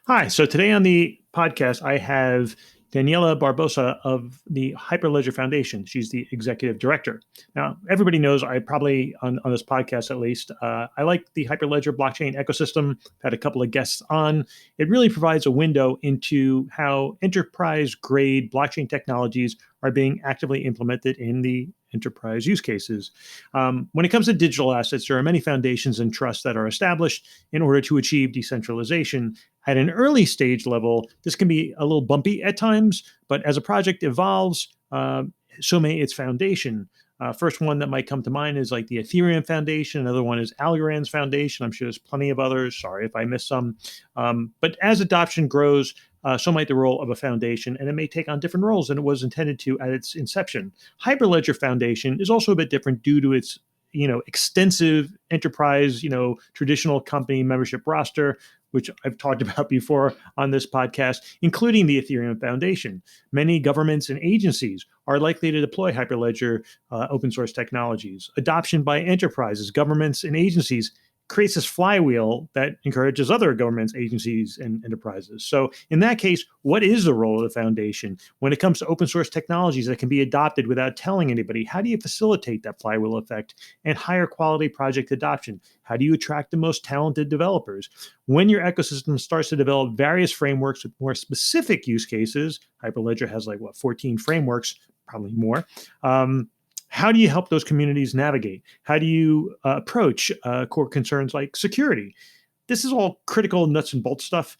Hi. So today on the podcast, I have Daniela Barbosa of the Hyperledger Foundation. She's the executive director. Now, everybody knows, I probably on this podcast at least, I like the Hyperledger blockchain ecosystem. Had a couple of guests on. It really provides a window into how enterprise grade blockchain technologies are being actively implemented in the enterprise use cases. When it comes to digital assets, there are many foundations and trusts that are established in order to achieve decentralization. At an early stage level, this can be a little bumpy at times, but as a project evolves, so may its foundation. First one that might come to mind is like the Ethereum Foundation. Another one is Algorand's Foundation. I'm sure there's plenty of others. Sorry if I missed some. But as adoption grows, so might the role of a foundation, and it may take on different roles than it was intended to at its inception. Hyperledger Foundation is also a bit different due to its extensive enterprise, traditional company membership roster, which I've talked about before on this podcast, including the Ethereum Foundation. Many governments and agencies are likely to deploy Hyperledger open source technologies. Adoption by enterprises, governments, and agencies creates this flywheel that encourages other governments, agencies, and enterprises. So in that case, what is the role of the foundation when it comes to open source technologies that can be adopted without telling anybody? How do you facilitate that flywheel effect and higher quality project adoption? How do you attract the most talented developers? When your ecosystem starts to develop various frameworks with more specific use cases, Hyperledger has 14 frameworks, probably more. How do you help those communities navigate? How do you approach core concerns like security? This is all critical nuts and bolts stuff.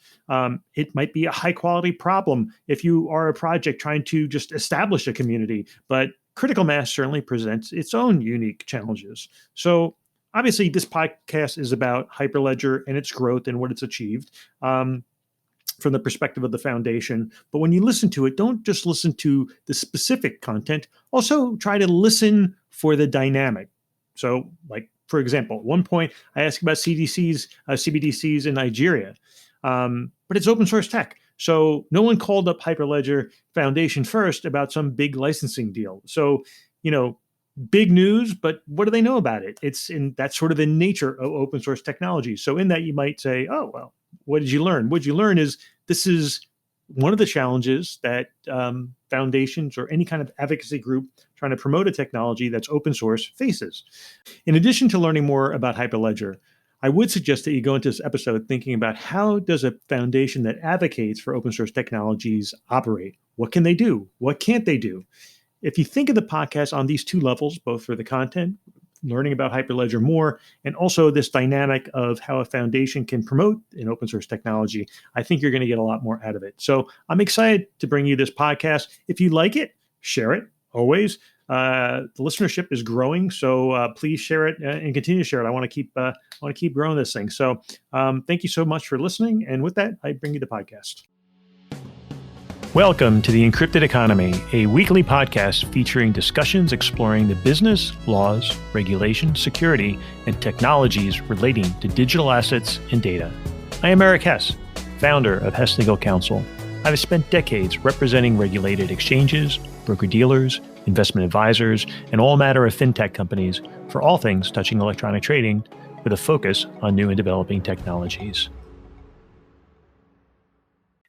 It might be a high quality problem if you are a project trying to just establish a community, but critical mass certainly presents its own unique challenges. So obviously this podcast is about Hyperledger and its growth and what it's achieved. From the perspective of the foundation. But when you listen to it, don't just listen to the specific content. Also try to listen for the dynamic. So for example, at one point I asked about CBDCs in Nigeria, but it's open source tech. So no one called up Hyperledger Foundation first about some big licensing deal. So, big news, but what do they know about it? That's sort of the nature of open source technology. So in that you might say, oh, well, what did you learn? What you learn is this is one of the challenges that foundations or any kind of advocacy group trying to promote a technology that's open source faces. In addition to learning more about Hyperledger, I would suggest that you go into this episode thinking about how does a foundation that advocates for open source technologies operate? What can they do? What can't they do? If you think of the podcast on these two levels, both for the content, learning about Hyperledger more, and also this dynamic of how a foundation can promote an open source technology, I think you're going to get a lot more out of it. So I'm excited to bring you this podcast. If you like it, share it always. The listenership is growing, so please share it and continue to share it. I want to keep growing this thing. So thank you so much for listening. And with that, I bring you the podcast. Welcome to The Encrypted Economy, a weekly podcast featuring discussions exploring the business, laws, regulation, security, and technologies relating to digital assets and data. I am Eric Hess, founder of Hess Legal Counsel. I've spent decades representing regulated exchanges, broker-dealers, investment advisors, and all manner of fintech companies for all things touching electronic trading with a focus on new and developing technologies.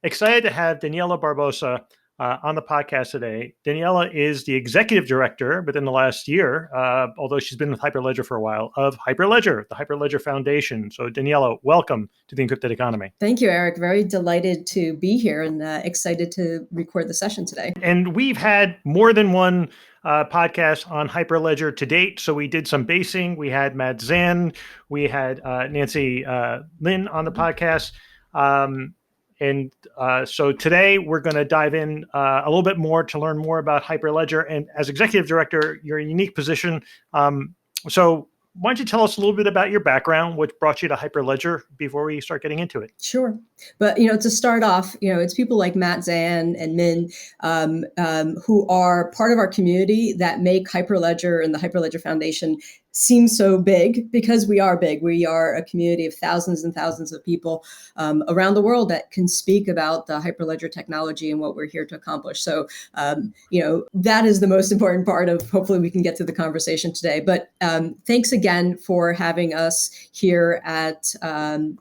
Excited to have Daniela Barbosa on the podcast today. Daniela is the executive director within the last year, although she's been with Hyperledger for a while, of Hyperledger, the Hyperledger Foundation. So Daniela, welcome to The Encrypted Economy. Thank you, Eric. Very delighted to be here and excited to record the session today. And we've had more than one podcast on Hyperledger to date. So we did some basing. We had Matt Zan. We had Nancy Lin on the podcast. So today we're going to dive in a little bit more to learn more about Hyperledger. And as executive director, you're in a unique position. So why don't you tell us a little bit about your background, what brought you to Hyperledger before we start getting into it? Sure. But, to start off, it's people like Matt Zan and Min who are part of our community that make Hyperledger and the Hyperledger Foundation seem so big because we are big. We are a community of thousands and thousands of people around the world that can speak about the Hyperledger technology and what we're here to accomplish. So, that is the most important part of, hopefully we can get to the conversation today. But thanks again for having us here at the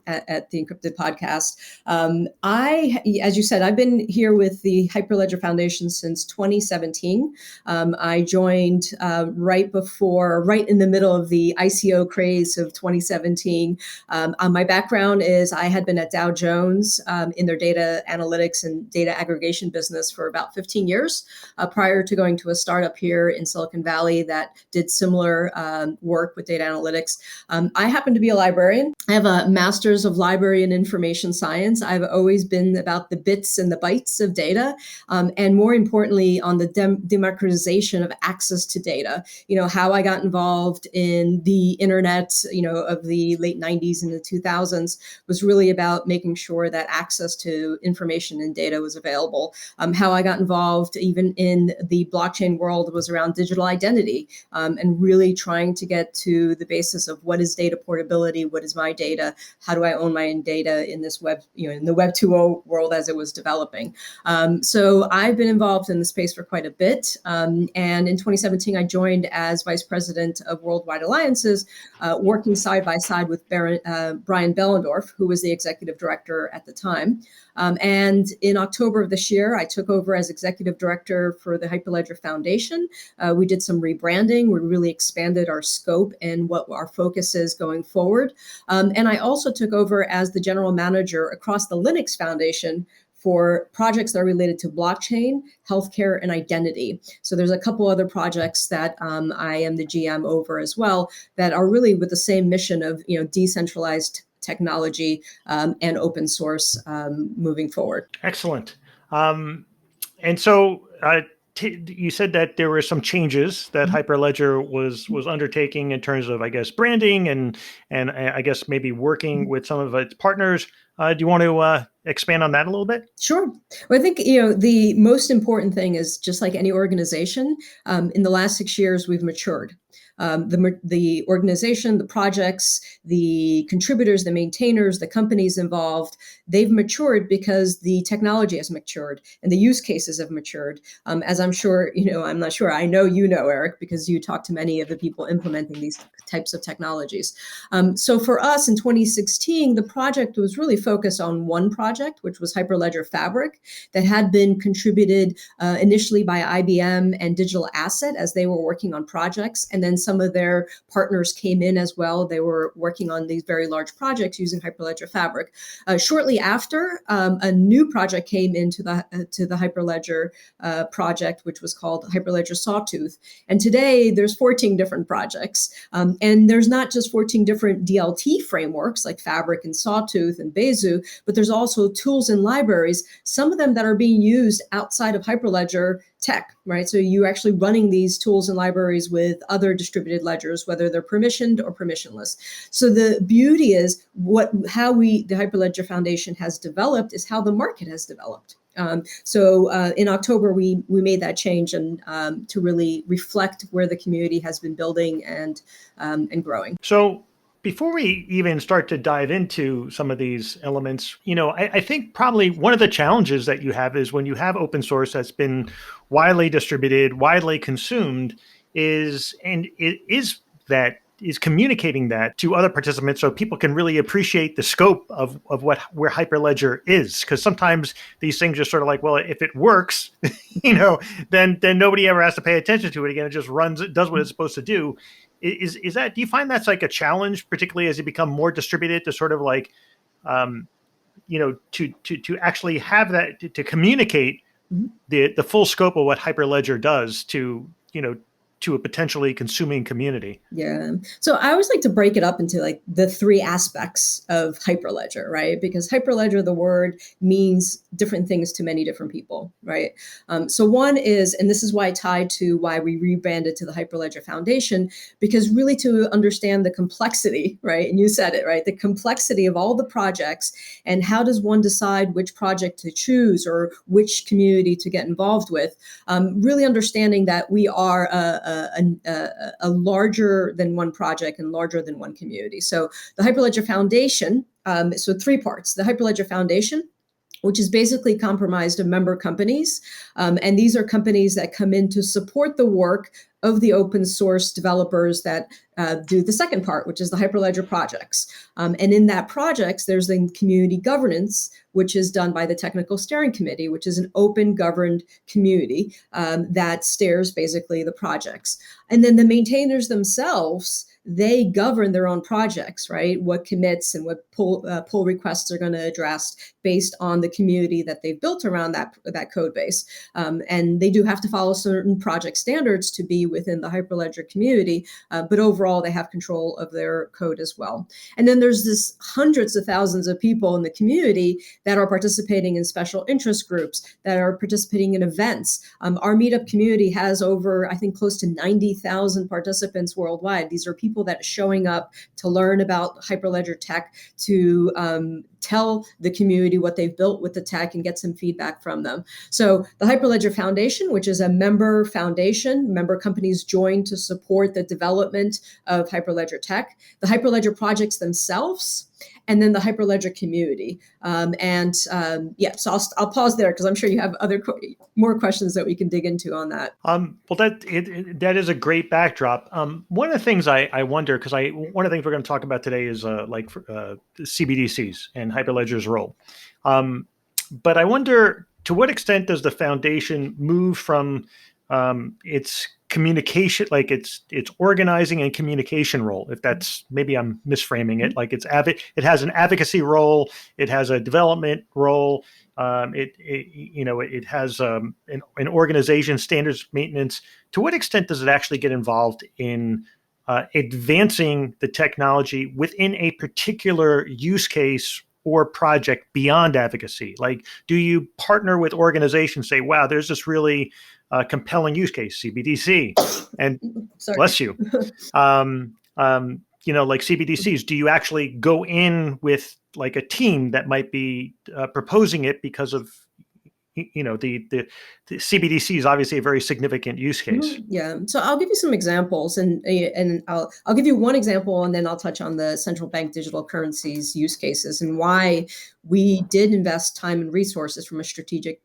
Encrypted Podcast. As you said, I've been here with the Hyperledger Foundation since 2017. I joined right in the middle of the ICO craze of 2017. My background is I had been at Dow Jones in their data analytics and data aggregation business for about 15 years prior to going to a startup here in Silicon Valley that did similar work with data analytics. I happen to be a librarian. I have a master's of library and information science. I've always been about the bits and the bytes of data, and more importantly, on the democratization of access to data. How I got involved in the internet, of the late 90s and the 2000s was really about making sure that access to information and data was available. How I got involved even in the blockchain world was around digital identity, and really trying to get to the basis of what is data portability, what is my data, how do I own my own data in this web, in the Web 2.0 world as it was developing. So I've been involved in the space for quite a bit. And in 2017, I joined as Vice President of Worldwide Alliances, working side by side with Brian Bellendorf, who was the Executive Director at the time. And in October of this year, I took over as Executive Director for the Hyperledger Foundation. We did some rebranding. We really expanded our scope and what our focus is going forward. And I also took over as the General Manager across the Linux Foundation for projects that are related to blockchain, healthcare, and identity. So there's a couple other projects that I am the GM over as well that are really with the same mission of decentralized technology and open source moving forward. Excellent. And so you said that there were some changes that Hyperledger was undertaking in terms of, I guess, branding and I guess maybe working with some of its partners. Do you want to expand on that a little bit? Sure. Well, I think, the most important thing is, just like any organization, in the last 6 years, we've matured. The organization, the projects, the contributors, the maintainers, the companies involved, they've matured because the technology has matured and the use cases have matured. As I'm sure, I'm not sure, I know Eric, because you talk to many of the people implementing these types of technologies. So for us in 2016, the project was really focused on one project, which was Hyperledger Fabric, that had been contributed initially by IBM and Digital Asset as they were working on projects. And then some of their partners came in as well. They were working on these very large projects using Hyperledger Fabric. Shortly after, a new project came into the Hyperledger project, which was called Hyperledger Sawtooth. And today there's 14 different projects. And there's not just 14 different DLT frameworks like Fabric and Sawtooth and Bezu, but there's also tools and libraries, some of them that are being used outside of Hyperledger tech, right? So you're actually running these tools and libraries with other distributed ledgers, whether they're permissioned or permissionless. So the beauty is how the Hyperledger Foundation has developed is how the market has developed. So in October, we made that change and to really reflect where the community has been building and growing. So before we even start to dive into some of these elements, I think probably one of the challenges that you have is when you have open source that's been widely distributed, widely consumed, is communicating that to other participants so people can really appreciate the scope of where Hyperledger is. Because sometimes these things are sort of like, well, if it works, then nobody ever has to pay attention to it again. It just does what it's supposed to do. Do you find that's like a challenge, particularly as you become more distributed, to sort of like, to actually have that, to communicate the full scope of what Hyperledger does to a potentially consuming community? Yeah. So I always like to break it up into like the three aspects of Hyperledger, right? Because Hyperledger, the word, means different things to many different people, right? So one is, and this is why tied to why we rebranded to the Hyperledger Foundation, because really to understand the complexity, right? And you said it, right? The complexity of all the projects and how does one decide which project to choose or which community to get involved with, really understanding that we are a a larger than one project and larger than one community. So the Hyperledger Foundation, so three parts: the Hyperledger Foundation, which is basically comprised of member companies. And these are companies that come in to support the work of the open source developers that do the second part, which is the Hyperledger projects. And in that projects, there's the community governance, which is done by the Technical Steering Committee, which is an open governed community that steers basically the projects. And then the maintainers themselves, they govern their own projects, right? What commits and what pull requests are going to address based on the community that they've built around that code base. And they do have to follow certain project standards to be within the Hyperledger community, but overall they have control of their code as well. And then there's this hundreds of thousands of people in the community that are participating in special interest groups, that are participating in events. Our meetup community has over, I think, close to 90,000 participants worldwide. These are people that are showing up to learn about Hyperledger tech, to tell the community what they've built with the tech and get some feedback from them. So the Hyperledger Foundation, which is a member foundation, member companies join to support the development of Hyperledger tech, the Hyperledger projects themselves, and then the Hyperledger community. So I'll pause there because I'm sure you have more questions that we can dig into on that. Well, that is a great backdrop. One of the things I wonder, because one of the things we're going to talk about today is CBDCs and Hyperledger's role. But I wonder, to what extent does the foundation move from its communication, like its organizing and communication role, if that's, maybe I'm misframing it, like it has an advocacy role, it has a development role, it has an organization, standards maintenance. To what extent does it actually get involved in advancing the technology within a particular use case or project beyond advocacy? Like, do you partner with organizations, say, wow, there's this really compelling use case, CBDC, and bless you, like CBDCs, do you actually go in with like a team that might be proposing it because of, the CBDC is obviously a very significant use case. Yeah. So I'll give you some examples, and I'll give you one example, and then I'll touch on the central bank digital currencies use cases and why we did invest time and resources from a strategic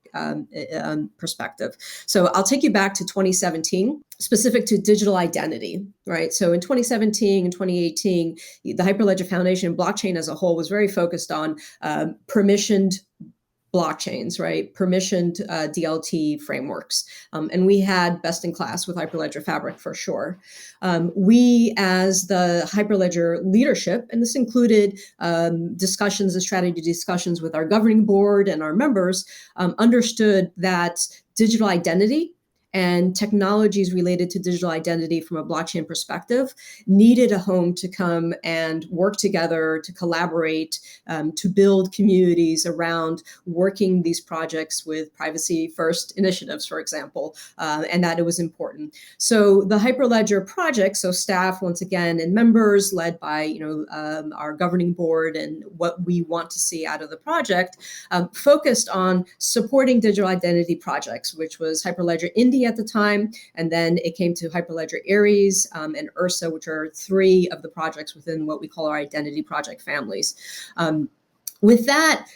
perspective. So I'll take you back to 2017, specific to digital identity, right? So in 2017 and 2018, the Hyperledger Foundation, blockchain as a whole, was very focused on permissioned blockchains, right? Permissioned DLT frameworks. And we had best in class with Hyperledger Fabric for sure. We, as the Hyperledger leadership, and this included discussions and strategy discussions with our governing board and our members, understood that digital identity and technologies related to digital identity from a blockchain perspective needed a home to come and work together, to collaborate, to build communities around working these projects with privacy first initiatives, for example, and that it was important. So the Hyperledger project, so staff, once again, and members led by our governing board and what we want to see out of the project, focused on supporting digital identity projects, which was Hyperledger India at the time, and then it came to Hyperledger Aries and Ursa, which are three of the projects within what we call our identity project families. With that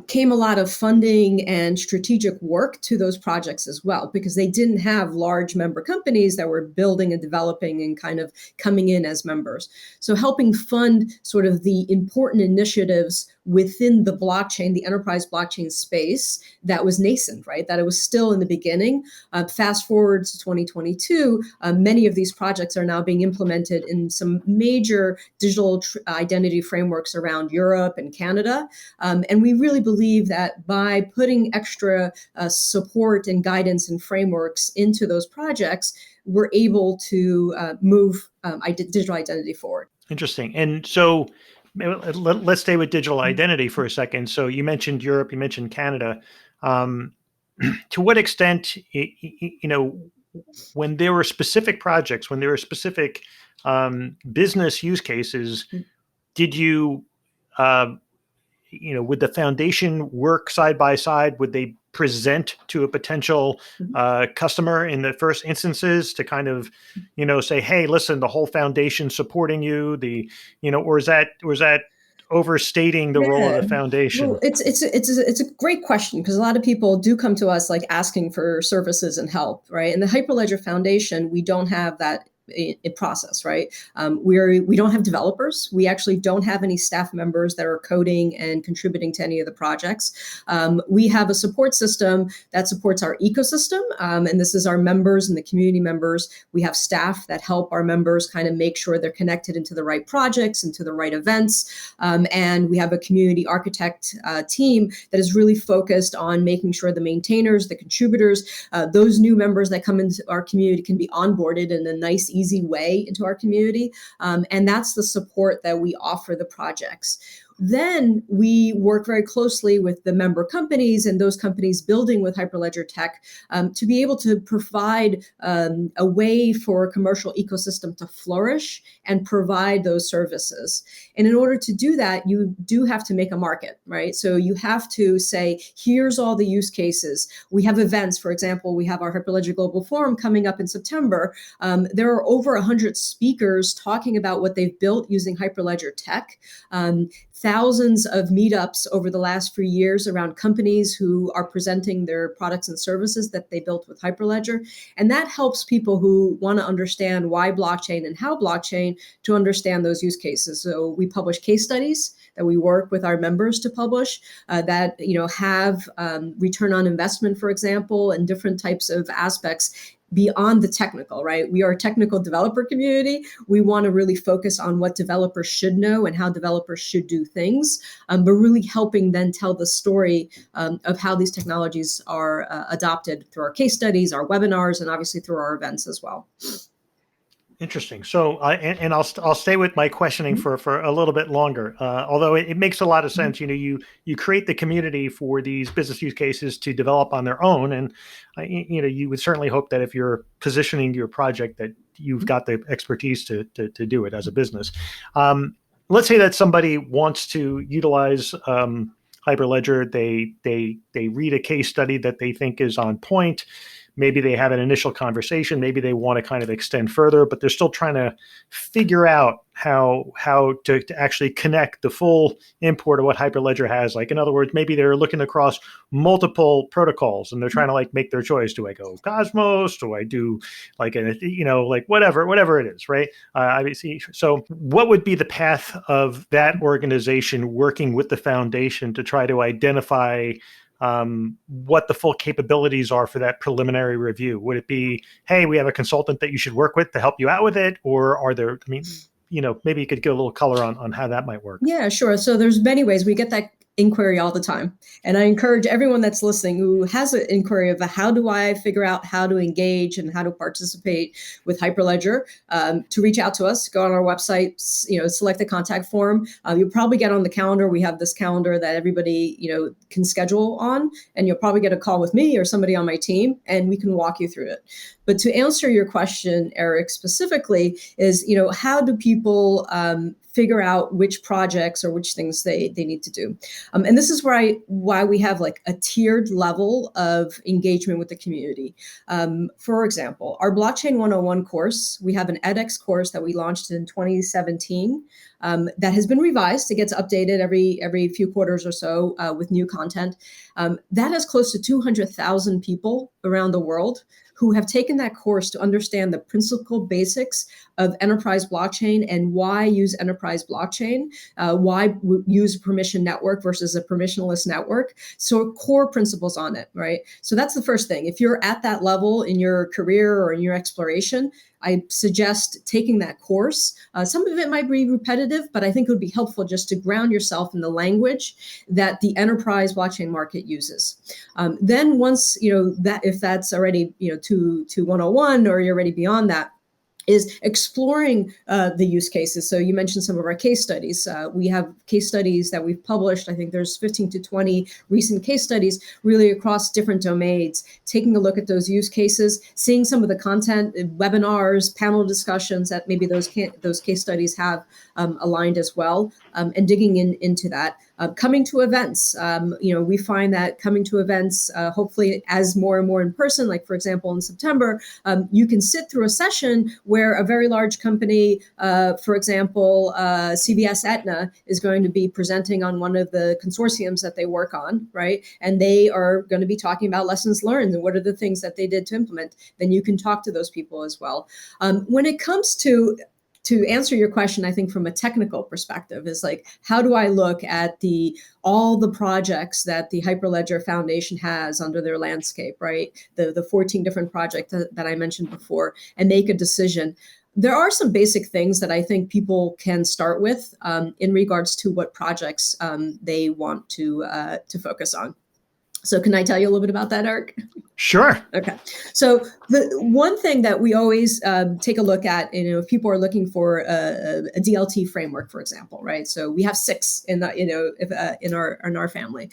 came a lot of funding and strategic work to those projects as well, because they didn't have large member companies that were building and developing and kind of coming in as members. So helping fund sort of the important initiatives within the blockchain, the enterprise blockchain space that was nascent, right? That it was still in the beginning. Fast forward to 2022, many of these projects are now being implemented in some major digital identity frameworks around Europe and Canada. And we really believe that by putting extra support and guidance and frameworks into those projects, we're able to move digital identity forward. Interesting. And so let's stay with digital identity for a second. So you mentioned Europe, you mentioned Canada. To what extent, when there were specific projects, when there were specific business use cases, did you, would the foundation work side by side? Would they present to a potential customer in the first instances to kind of, say, hey, listen, the whole foundation's supporting you, or is that overstating the role of the foundation? Well, it's a great question, because a lot of people do come to us like asking for services and help, right? In the Hyperledger Foundation, we don't have that in process, right? We don't have developers. We actually don't have any staff members that are coding and contributing to any of the projects. We have a support system that supports our ecosystem, and this is our members and the community members. We have staff that help our members kind of make sure they're connected into the right projects, into the right events, and we have a community architect team that is really focused on making sure the maintainers, the contributors, those new members that come into our community can be onboarded in a nice, easy way into our community. And that's the support that we offer the projects. Then we work very closely with the member companies and those companies building with Hyperledger Tech to be able to provide a way for a commercial ecosystem to flourish and provide those services. And in order to do that, you do have to make a market, right? So you have to say, here's all the use cases. We have events. For example, we have our Hyperledger Global Forum coming up in September. There are over 100 speakers talking about what they've built using Hyperledger Tech. Thousands of meetups over the last few years around companies who are presenting their products and services that they built with Hyperledger. And that helps people who want to understand why blockchain and how blockchain to understand those use cases. So we publish case studies that we work with our members to publish that have return on investment, for example, and different types of aspects beyond the technical, right? We are a technical developer community. We want to really focus on what developers should know and how developers should do things, but really helping then tell the story of how these technologies are adopted through our case studies, our webinars, and obviously through our events as well. Interesting. So, and I'll stay with my questioning for a little bit longer. Although it makes a lot of sense. You create the community for these business use cases to develop on their own, and you would certainly hope that if you're positioning your project, that you've got the expertise to do it as a business. Let's say that somebody wants to utilize Hyperledger. They read a case study that they think is on point. Maybe they have an initial conversation. Maybe they want to kind of extend further, but they're still trying to figure out how to actually connect the full import of what Hyperledger has. Like, in other words, maybe they're looking across multiple protocols and they're trying to make their choice. Do I go Cosmos? Do I do whatever it is, right? So what would be the path of that organization working with the foundation to try to identify what the full capabilities are for that preliminary review? Would it be, hey, we have a consultant that you should work with to help you out with it? Or are there, maybe you could give a little color on how that might work. Yeah, sure. So there's many ways. We get that inquiry all the time. And I encourage everyone that's listening who has an inquiry of how do I figure out how to engage and how to participate with Hyperledger, to reach out to us, go on our website, select the contact form. You'll probably get on the calendar. We have this calendar that everybody, can schedule on, and you'll probably get a call with me or somebody on my team, and we can walk you through it. But to answer your question, Eric, specifically is, how do people figure out which projects or which things they need to do? And this is why we have a tiered level of engagement with the community. For example, our Blockchain 101 course, we have an edX course that we launched in 2017 that has been revised. It gets updated every few quarters or so with new content. That has close to 200,000 people around the world who have taken that course to understand the principal basics of enterprise blockchain and why use enterprise blockchain, why use a permission network versus a permissionless network. So core principles on it, right? So that's the first thing. If you're at that level in your career or in your exploration, I suggest taking that course. Some of it might be repetitive, but I think it would be helpful just to ground yourself in the language that the enterprise blockchain market uses. Then once, that if that's already, to 101 or you're already beyond that, is exploring the use cases. So you mentioned some of our case studies. We have case studies that we've published. I think there's 15 to 20 recent case studies really across different domains, taking a look at those use cases, seeing some of the content, webinars, panel discussions that maybe those case studies have aligned as well, and digging into that. Coming to events, we find that coming to events, hopefully as more and more in person, like for example in September, you can sit through a session where a very large company, for example, CVS Aetna, is going to be presenting on one of the consortiums that they work on, right? And they are going to be talking about lessons learned and what are the things that they did to implement. Then you can talk to those people as well. When it comes to answer your question, I think from a technical perspective is like, how do I look at all the projects that the Hyperledger Foundation has under their landscape, right? The 14 different projects that I mentioned before, and make a decision. There are some basic things that I think people can start with in regards to what projects they want to focus on. So can I tell you a little bit about that, Eric? Sure. Okay. So the one thing that we always take a look at, if people are looking for a DLT framework, for example, right? So we have 6 in our family.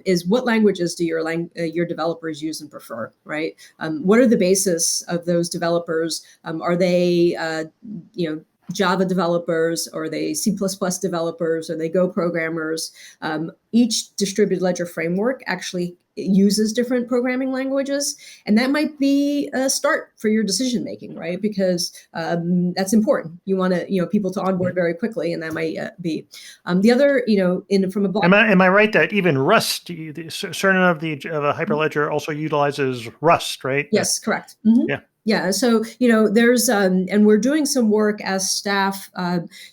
Is what languages do your developers use and prefer, right? What are the basis of those developers? Are they Java developers? Or are they C++ developers? Are they Go programmers? Each distributed ledger framework actually uses different programming languages, and that might be a start for your decision making, right? Because that's important. You want people to onboard very quickly, and that might be the other. From a block. Am I right that even Rust, certain of a Hyperledger also utilizes Rust, right? Yes, correct. Mm-hmm. Yeah. Yeah, so there's and we're doing some work as staff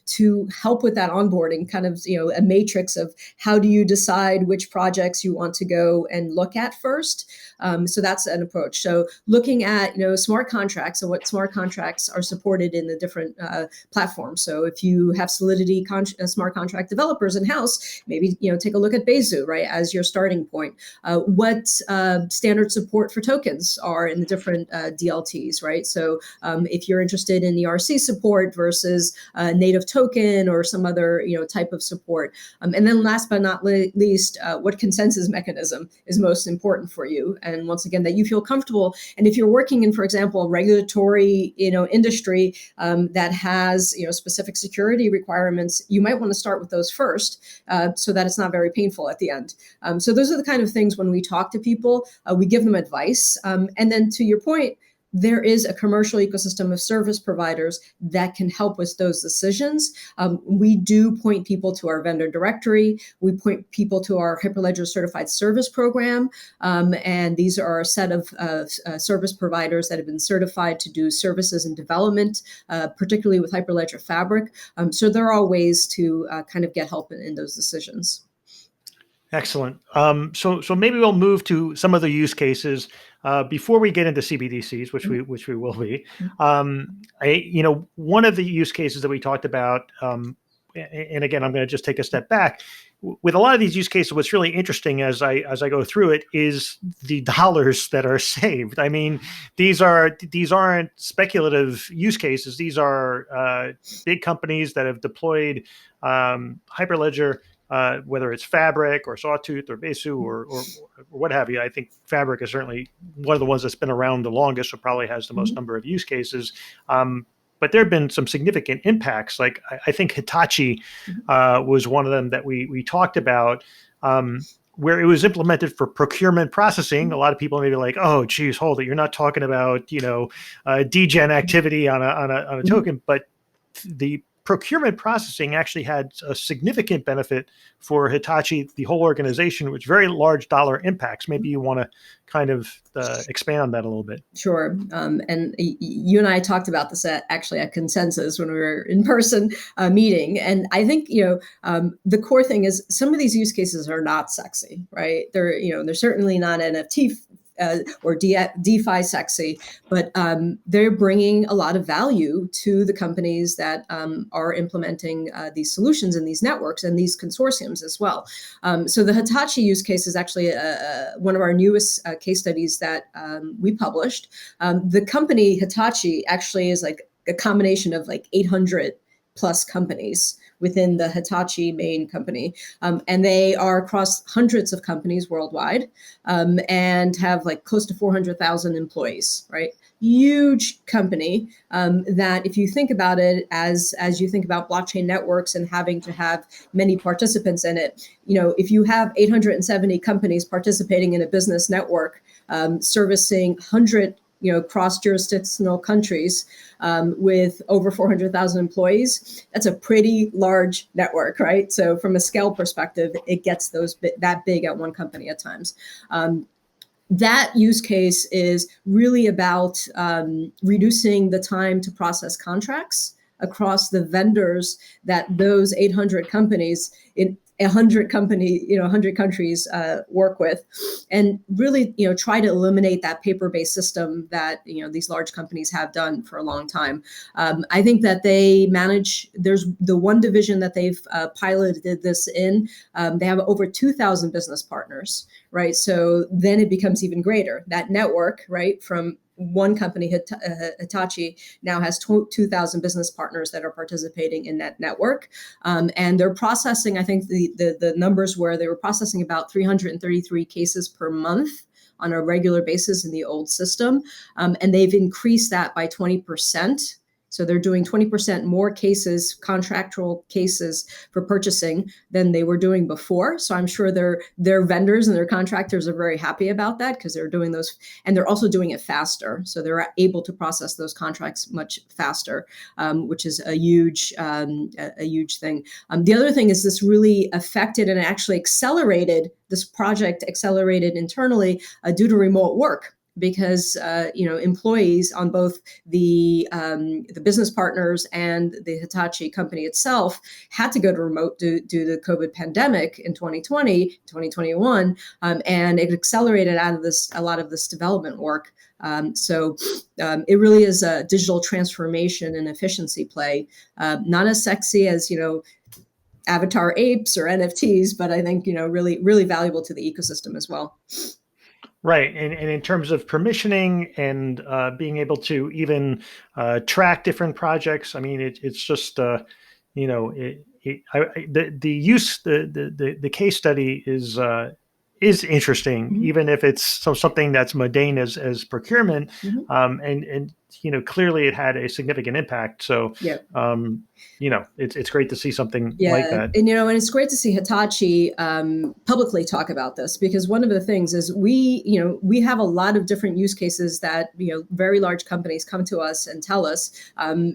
to help with that onboarding, kind of a matrix of how do you decide which projects you want to go and look at first. So that's an approach. So looking at smart contracts and what smart contracts are supported in the different platforms. So if you have Solidity smart contract developers in house, maybe take a look at Besu, right, as your starting point. What standard support for tokens are in the different DLTs. Right. So if you're interested in ERC support versus native token or some other type of support, and then last but not least, what consensus mechanism is most important for you, and once again that you feel comfortable. And if you're working in, for example, a regulatory industry that has specific security requirements, you might want to start with those first, so that it's not very painful at the end. So those are the kind of things when we talk to people, we give them advice, and then to your point, there is a commercial ecosystem of service providers that can help with those decisions. We do point people to our vendor directory. We point people to our Hyperledger Certified Service Program. And these are a set of service providers that have been certified to do services and development, particularly with Hyperledger Fabric. So there are ways to kind of get help in those decisions. Excellent. So maybe we'll move to some of the use cases before we get into CBDCs, which we will be. One of the use cases that we talked about, and again, I'm going to just take a step back. With a lot of these use cases, what's really interesting as I go through it is the dollars that are saved. I mean, these aren't speculative use cases. These are big companies that have deployed Hyperledger. Whether it's Fabric or Sawtooth or Besu or what have you. I think Fabric is certainly one of the ones that's been around the longest, so probably has the most number of use cases. But there have been some significant impacts. Like I think Hitachi was one of them that we talked about, where it was implemented for procurement processing. A lot of people may be like, "Oh, geez, hold it! You're not talking about degen activity on a token," but the procurement processing actually had a significant benefit for Hitachi, the whole organization, which very large dollar impacts. Maybe you want to kind of expand on that a little bit. Sure. And you and I talked about this at Consensus when we were in person meeting. And I think, the core thing is some of these use cases are not sexy, right? They're certainly not NFT or DeFi sexy, but they're bringing a lot of value to the companies that are implementing these solutions in these networks and these consortiums as well. So the Hitachi use case is actually one of our newest case studies that we published. The company Hitachi actually is like a combination of like 800 plus companies, within the Hitachi main company. And they are across hundreds of companies worldwide, and have like close to 400,000 employees, right? Huge company, that if you think about it as you think about blockchain networks and having to have many participants in it, if you have 870 companies participating in a business network, servicing 100 cross-jurisdictional countries, with over 400,000 employees, that's a pretty large network, right? So from a scale perspective, it gets that big at one company at times. That use case is really about reducing the time to process contracts across the vendors that those 800 companies in 100 countries work with, and really, try to eliminate that paper-based system that, these large companies have done for a long time. I think that there's the one division that they've piloted this in. They have over 2,000 business partners, right? So then it becomes even greater. That network, right, from one company, Hitachi, now has 2,000 business partners that are participating in that network. And they're processing, I think the numbers were they were processing about 333 cases per month on a regular basis in the old system. And they've increased that by 20%. So they're doing 20% more cases, contractual cases for purchasing than they were doing before. So I'm sure their vendors and their contractors are very happy about that, because they're doing those, and they're also doing it faster. So they're able to process those contracts much faster, which is a huge thing. The other thing is this really affected and actually accelerated, this project accelerated internally due to remote work. Because employees on both the business partners and the Hitachi company itself had to go to remote due to the COVID pandemic in 2020, 2021, and it accelerated a lot of this development work. So it really is a digital transformation and efficiency play, not as sexy as avatar apes or NFTs, but I think really really valuable to the ecosystem as well. Right. And in terms of permissioning and being able to even track different projects, I mean, it's just, the case study is interesting, mm-hmm. even if it's something that's mundane as procurement, mm-hmm. And clearly it had a significant impact. So, yeah. It's great to see something like that. And it's great to see Hitachi publicly talk about this, because one of the things is we have a lot of different use cases that very large companies come to us and tell us.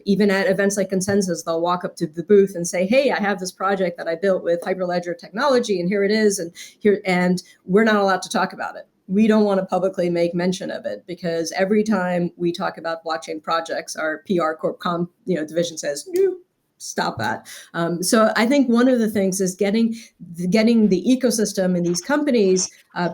Even at events like Consensus, they'll walk up to the booth and say, "Hey, I have this project that I built with Hyperledger technology, and here it is, and we're not allowed to talk about it." We don't want to publicly make mention of it, because every time we talk about blockchain projects, our PR Corp Com division says, "No, stop that." So I think one of the things is getting the ecosystem and these companies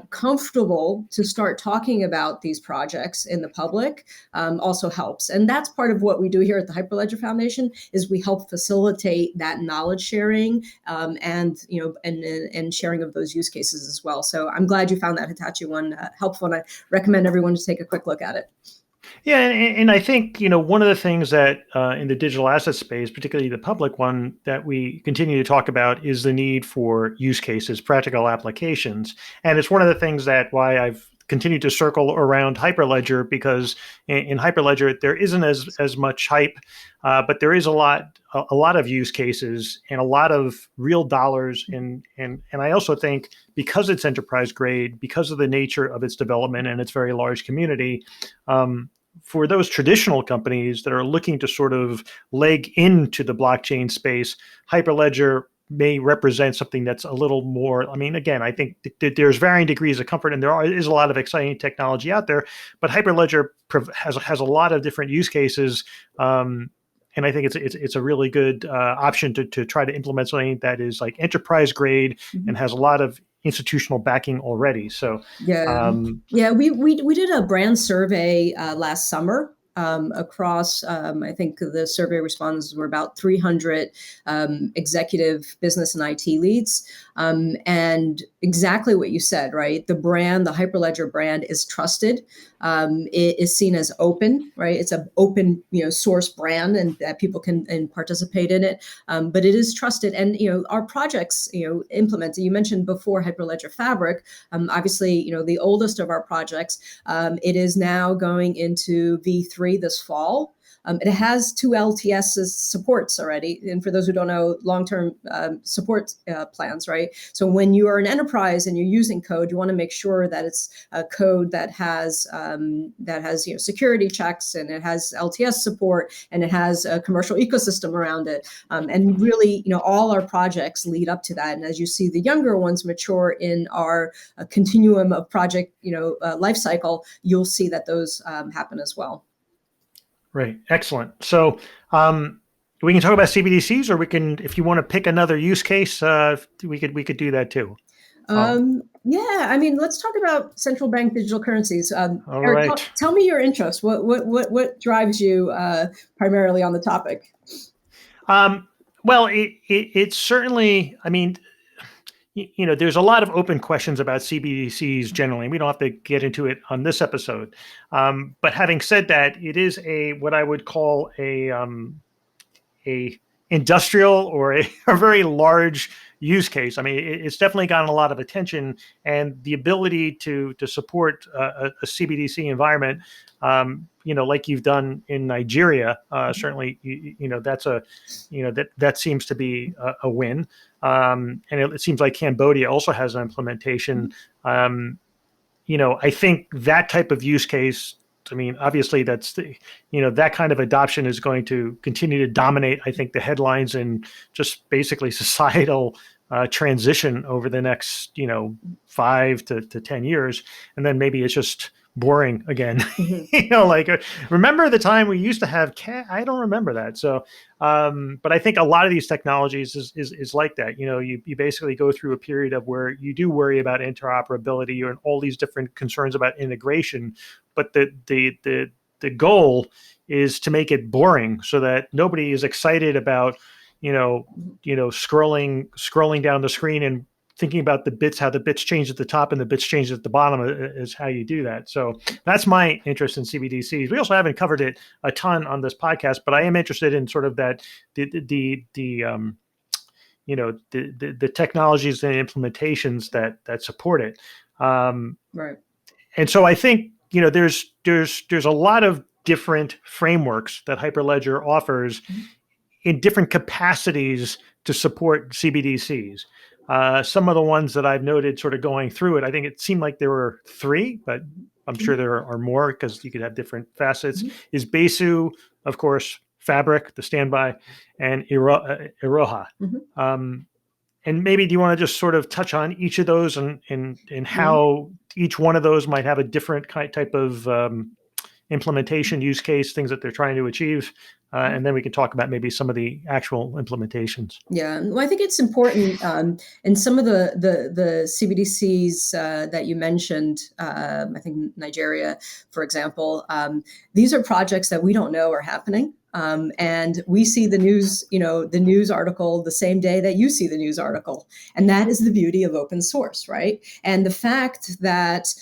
comfortable to start talking about these projects in the public also helps. And that's part of what we do here at the Hyperledger Foundation, is we help facilitate that knowledge sharing and sharing of those use cases as well. So I'm glad you found that Hitachi one helpful, and I recommend everyone to take a quick look at it. Yeah, and I think, one of the things that in the digital asset space, particularly the public one, that we continue to talk about is the need for use cases, practical applications. And it's one of the things that why I've continued to circle around Hyperledger, because in Hyperledger, there isn't as much hype, but there is a lot of use cases and a lot of real dollars. And I also think, because it's enterprise grade, because of the nature of its development and its very large community, for those traditional companies that are looking to sort of leg into the blockchain space, Hyperledger may represent something that's a little more. I mean, again, I think that there's varying degrees of comfort, and there is a lot of exciting technology out there, but Hyperledger has a lot of different use cases. And I think it's a really good option to try to implement something that is like enterprise grade, mm-hmm. and has a lot of institutional backing already. So we did a brand survey last summer across, I think the survey respondents were about 300 executive business and IT leads. And exactly what you said, right? The brand, the Hyperledger brand is trusted. It is seen as open, right? It's an open, source brand, and that people can participate in it. But it is trusted, and our projects, implemented. You mentioned before Hyperledger Fabric. Obviously, the oldest of our projects. It is now going into V3 this fall. It has 2 LTS supports already. And for those who don't know, long-term support plans, right? So when you are an enterprise and you're using code, you want to make sure that it's a code that has security checks, and it has LTS support, and it has a commercial ecosystem around it. And really, all our projects lead up to that. And as you see the younger ones mature in our continuum of project, life cycle, you'll see that those happen as well. Right. Excellent. So we can talk about CBDCs, or we can, if you want to pick another use case, we could do that too. Yeah, I mean, let's talk about central bank digital currencies. All Eric, right. tell me your interest. What drives you primarily on the topic? Well, it's certainly, I mean, there's a lot of open questions about CBDCs generally. We don't have to get into it on this episode. But having said that, it is what I would call a industrial or a very large use case. I mean, it's definitely gotten a lot of attention, and the ability to support a CBDC environment, like you've done in Nigeria, certainly, that's that seems to be a win. And it seems like Cambodia also has an implementation. I think that type of use case, I mean, obviously that's that kind of adoption is going to continue to dominate, I think, the headlines and just basically societal transition over the next, 5 to 10 years. And then maybe it's just boring again. Mm-hmm. Remember the time we used to have I don't remember that. So, but I think a lot of these technologies is like that. You basically go through a period of where you do worry about interoperability and all these different concerns about integration, but the goal is to make it boring so that nobody is excited about scrolling down the screen and thinking about how the bits change at the top and the bits change at the bottom is how you do that. So that's my interest in CBDCs. We also haven't covered it a ton on this podcast, but I am interested in sort of that the technologies and implementations that support it. Right. And so I think there's a lot of different frameworks that Hyperledger offers in different capacities to support CBDCs. Some of the ones that I've noted sort of going through it, I think it seemed like there were 3, but I'm sure there are more because you could have different facets, is Besu, of course, Fabric, the standby, and Iroha. And maybe do you want to just sort of touch on each of those and how each one of those might have a different type of implementation use case, things that they're trying to achieve, and then we can talk about maybe some of the actual implementations. Yeah, well, I think it's important. And some of the CBDCs that you mentioned, I think Nigeria, for example, these are projects that we don't know are happening. And we see the news article the same day that you see the news article. And that is the beauty of open source, right? And the fact that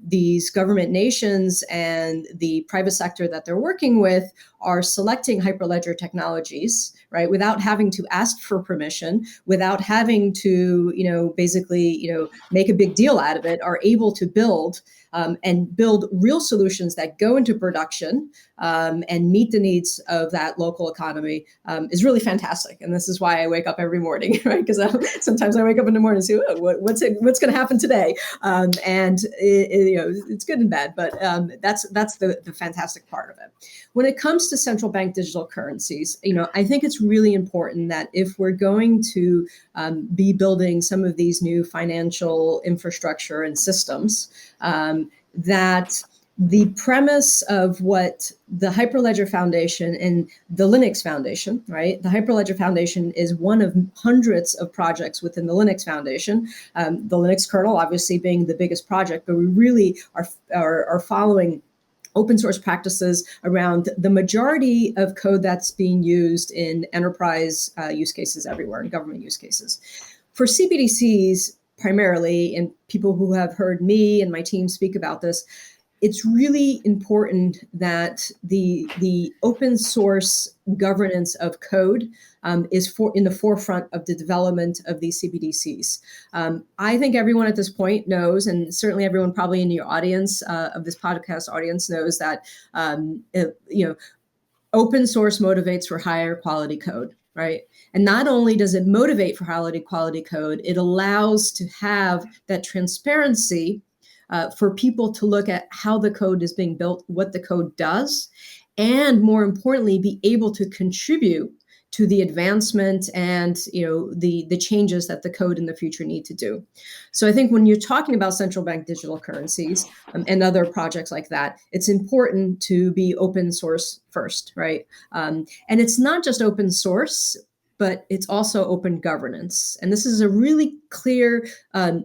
these government nations and the private sector that they're working with are selecting Hyperledger technologies, right, without having to ask for permission, without having to, basically, make a big deal out of it, are able to build and build real solutions that go into production and meet the needs of that local economy is really fantastic. And this is why I wake up every morning, right? Because sometimes I wake up in the morning and say, oh, what's going to happen today? And it's good and bad, but that's the fantastic part of it. When it comes to central bank digital currencies, I think it's really important that if we're going to be building some of these new financial infrastructure and systems, that the premise of what the Hyperledger Foundation and the Linux Foundation, right? The Hyperledger Foundation is one of hundreds of projects within the Linux Foundation, the Linux kernel obviously being the biggest project, but we really are following open source practices around the majority of code that's being used in enterprise use cases everywhere, in government use cases. For CBDCs, primarily, and people who have heard me and my team speak about this, it's really important that the open source governance of code is in the forefront of the development of these CBDCs. I think everyone at this point knows, and certainly everyone probably in your audience of this podcast audience knows that open source motivates for higher quality code, right? And not only does it motivate for higher quality code, it allows to have that transparency for people to look at how the code is being built, what the code does, and more importantly, be able to contribute to the advancement and the changes that the code in the future need to do. So I think when you're talking about central bank digital currencies and other projects like that, it's important to be open source first, right? And it's not just open source, but it's also open governance. And this is a really clear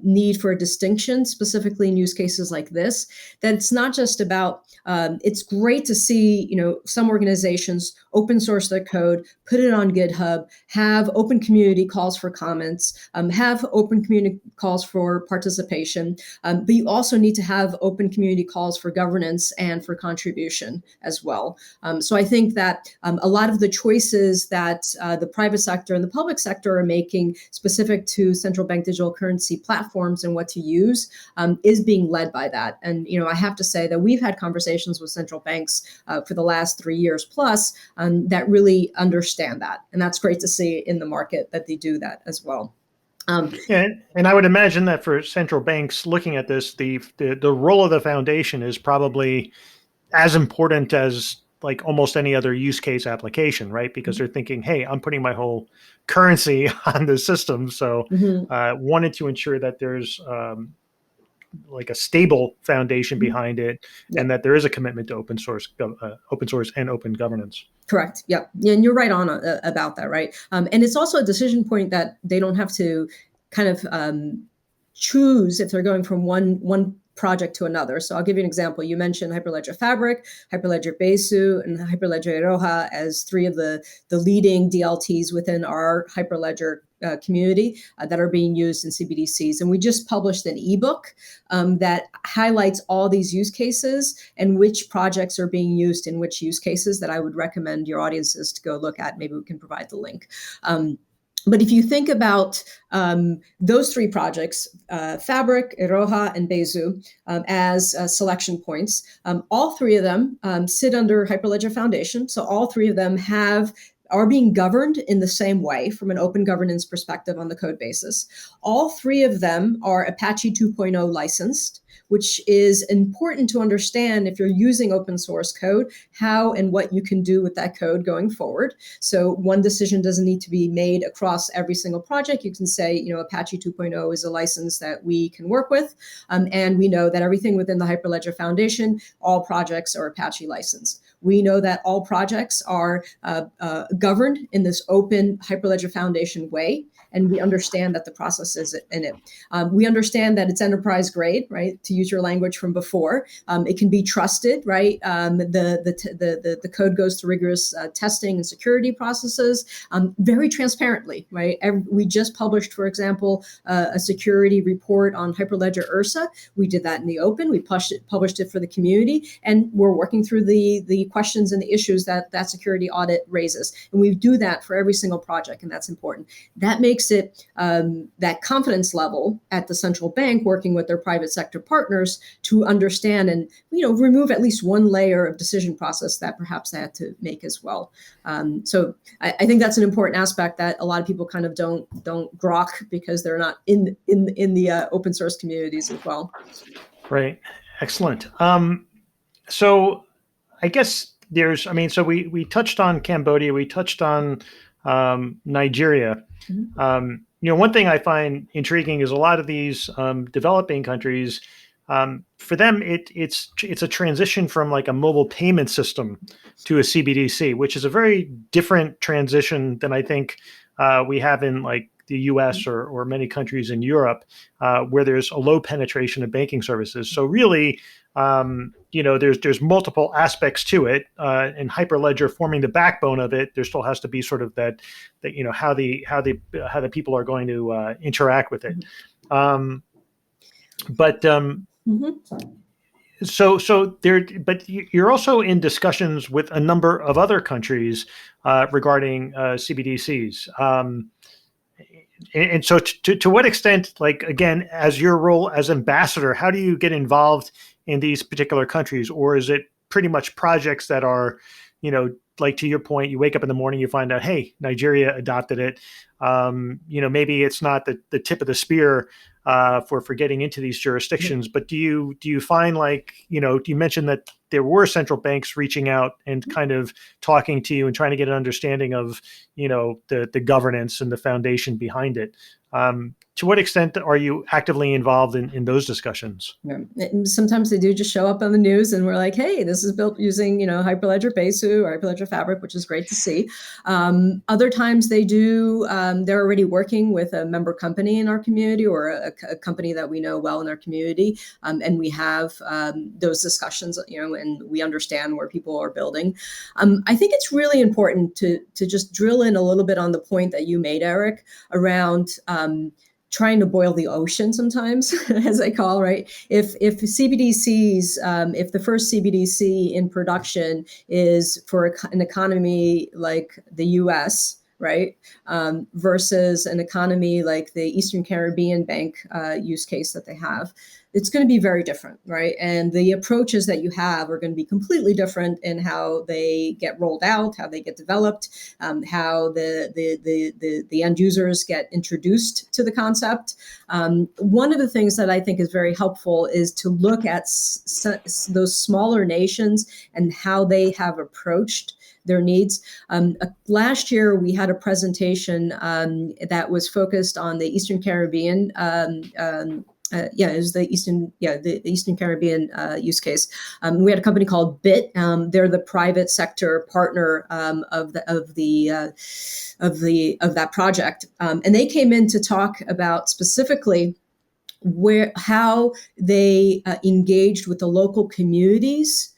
need for a distinction, specifically in use cases like this, that it's not just about, it's great to see, some organizations open source their code, put it on GitHub, have open community calls for comments, have open community calls for participation, but you also need to have open community calls for governance and for contribution as well. So I think that a lot of the choices that the private sector and the public sector are making specific to central bank digital currency platforms and what to use is being led by that. And, I have to say that we've had conversations with central banks for the last 3 years plus that really understand that. And that's great to see in the market that they do that as well. And I would imagine that for central banks looking at this, the role of the foundation is probably as important as like almost any other use case application, right? Because they're thinking, hey, I'm putting my whole currency on the system. So wanted to ensure that there's like a stable foundation behind it, and that there is a commitment to open source and open governance. Correct. Yep. Yeah, and you're right on about that, right? And it's also a decision point that they don't have to kind of choose if they're going from one project to another. So I'll give you an example. You mentioned Hyperledger Fabric, Hyperledger Besu, and Hyperledger Iroha as three of the leading DLTs within our Hyperledger community that are being used in CBDCs. And we just published an ebook that highlights all these use cases and which projects are being used in which use cases that I would recommend your audiences to go look at. Maybe we can provide the link. But if you think about those three projects, Fabric, Iroha, and Besu, as selection points, all three of them sit under Hyperledger Foundation. So all three of them are being governed in the same way from an open governance perspective on the code basis. All three of them are Apache 2.0 licensed, which is important to understand if you're using open source code, how and what you can do with that code going forward. So one decision doesn't need to be made across every single project. You can say, Apache 2.0 is a license that we can work with. And we know that everything within the Hyperledger Foundation, all projects are Apache licensed. We know that all projects are governed in this open Hyperledger Foundation way, and we understand that the process is in it. We understand that it's enterprise grade, right? To use your language from before, it can be trusted, right? The code goes through rigorous testing and security processes, very transparently, right? We just published, for example, a security report on Hyperledger Ursa. We did that in the open. We published it for the community, and we're working through the questions and the issues that security audit raises. And we do that for every single project, and that's important. That makes it that confidence level at the central bank working with their private sector partners to understand and remove at least one layer of decision process that perhaps they had to make as well. So I think that's an important aspect that a lot of people kind of don't grok because they're not in the open source communities as well. Right. Excellent. So I guess so we touched on Cambodia, we touched on Nigeria. One thing I find intriguing is a lot of these developing countries, for them, it's a transition from like a mobile payment system to a CBDC, which is a very different transition than I think we have in like the U.S. or many countries in Europe, where there's a low penetration of banking services. So really, there's multiple aspects to it, and Hyperledger forming the backbone of it. There still has to be sort of that how the people are going to interact with it. So there, but you're also in discussions with a number of other countries regarding CBDCs. And so to what extent, like, again, as your role as ambassador, how do you get involved in these particular countries? Or is it pretty much projects that are, like to your point, you wake up in the morning, you find out, hey, Nigeria adopted it. Maybe it's not the tip of the spear for getting into these jurisdictions, but do you find, like, you mentioned that there were central banks reaching out and kind of talking to you and trying to get an understanding of, the governance and the foundation behind it. To what extent are you actively involved in those discussions? Yeah. Sometimes they do just show up on the news and we're like, hey, this is built using, Hyperledger Besu or Hyperledger Fabric, which is great to see. Other times they do, they're already working with a member company in our community or a company that we know well in our community. And we have those discussions, and we understand where people are building. I think it's really important to just drill in a little bit on the point that you made, Eric, around trying to boil the ocean sometimes, as I call, right? If CBDCs, if the first CBDC in production is for an economy like the US, right, versus an economy like the Eastern Caribbean Bank use case that they have, it's going to be very different, right? And the approaches that you have are going to be completely different in how they get rolled out, how they get developed, how the end users get introduced to the concept. One of the things that I think is very helpful is to look at those smaller nations and how they have approached their needs. Last year, we had a presentation that was focused on the Eastern Caribbean. It was the Eastern Caribbean use case. We had a company called BIT. They're the private sector partner of that project, and they came in to talk about specifically how they engaged with the local communities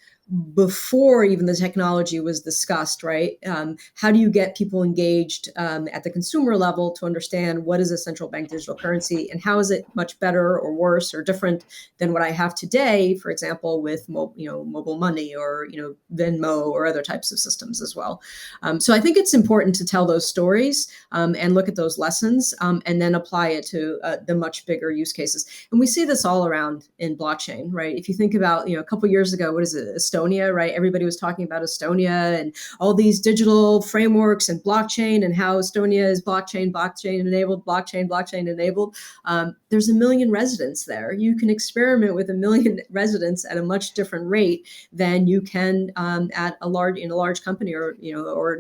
before even the technology was discussed, right? How do you get people engaged at the consumer level to understand what is a central bank digital currency and how is it much better or worse or different than what I have today, for example, with mobile money or Venmo or other types of systems as well. So I think it's important to tell those stories and look at those lessons and then apply it to the much bigger use cases. And we see this all around in blockchain, right? If you think about, a couple of years ago, what is it? Estonia, right? Everybody was talking about Estonia and all these digital frameworks and blockchain and how Estonia is blockchain enabled, blockchain enabled. There's 1 million residents there. You can experiment with 1 million residents at a much different rate than you can at a large company or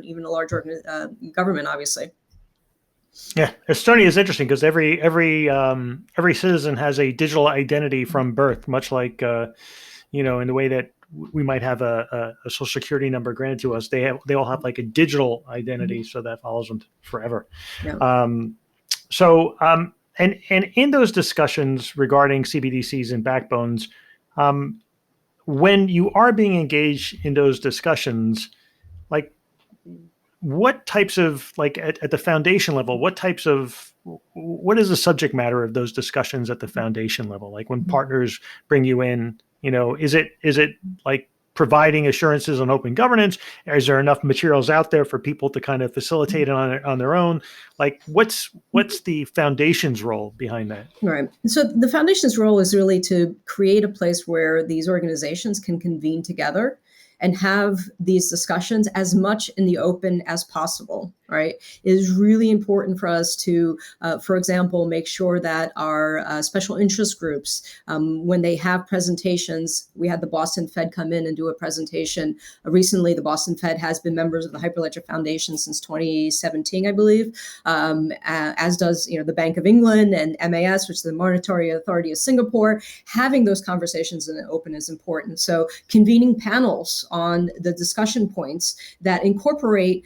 even a large government, obviously. Yeah, Estonia is interesting because every citizen has a digital identity from birth, much like in the way that we might have a social security number granted to us. They all have like a digital identity, so that follows them forever. Yeah. And in those discussions regarding CBDCs and backbones, when you are being engaged in those discussions, like, what types of, like, at the foundation level, what is the subject matter of those discussions at the foundation level? Like, when partners bring you in, is it like providing assurances on open governance? Is there enough materials out there for people to kind of facilitate it on their own? Like, what's the foundation's role behind that? Right. So the foundation's role is really to create a place where these organizations can convene together and have these discussions as much in the open as possible, right? It is really important for us to, for example, make sure that our special interest groups, when they have presentations, we had the Boston Fed come in and do a presentation. Recently, the Boston Fed has been members of the Hyperledger Foundation since 2017, I believe, as does the Bank of England and MAS, which is the Monetary Authority of Singapore. Having those conversations in the open is important. So convening panels on the discussion points that incorporate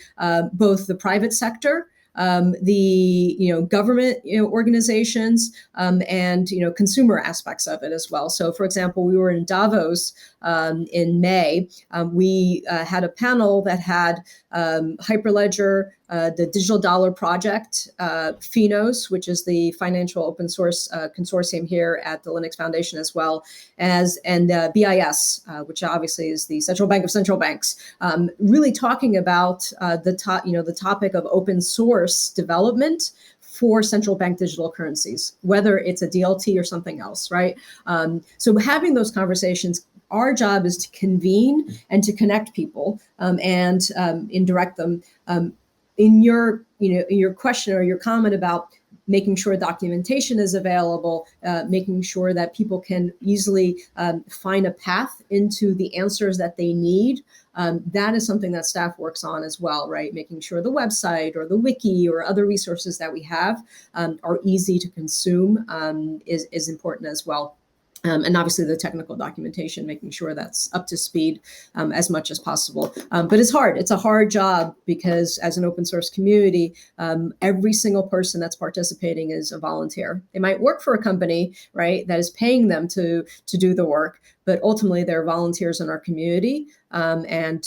both the private sector, the government organizations, and consumer aspects of it as well. So, for example, we were in Davos in May. We had a panel that had Hyperledger, the Digital Dollar Project, Finos, which is the financial open source consortium here at the Linux Foundation, as well as, and BIS, which obviously is the central bank of central banks, really talking about the topic of open source development for central bank digital currencies, whether it's a DLT or something else, right? So having those conversations, our job is to convene and to connect people and direct them. In your question or your comment about making sure documentation is available, making sure that people can easily find a path into the answers that they need. That is something that staff works on as well, right? Making sure the website or the wiki or other resources that we have are easy to consume is important as well. And obviously the technical documentation, making sure that's up to speed as much as possible. But it's hard. It's a hard job because as an open source community, every single person that's participating is a volunteer. They might work for a company, right, that is paying them to do the work, but ultimately they're volunteers in our community, and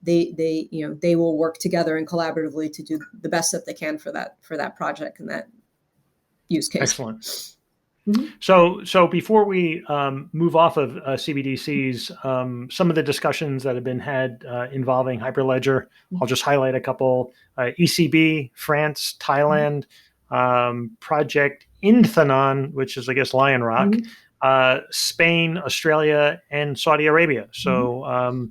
they will work together and collaboratively to do the best that they can for that project and that use case. Excellent. So before we move off of CBDCs, some of the discussions that have been had involving Hyperledger, I'll just highlight a couple. ECB, France, Thailand, Project Inthanon, which is, I guess, Lion Rock, Spain, Australia, and Saudi Arabia. So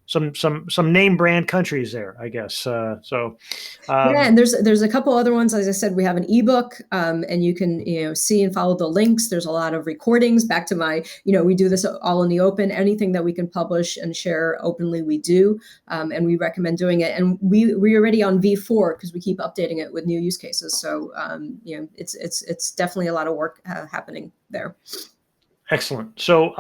some name brand countries there, I guess. And there's a couple other ones. As I said, we have an ebook, and you can see and follow the links. There's a lot of recordings. Back to my we do this all in the open. Anything that we can publish and share openly, we do, and we recommend doing it. And we're already on V4 because we keep updating it with new use cases. So it's definitely a lot of work happening there. Excellent. So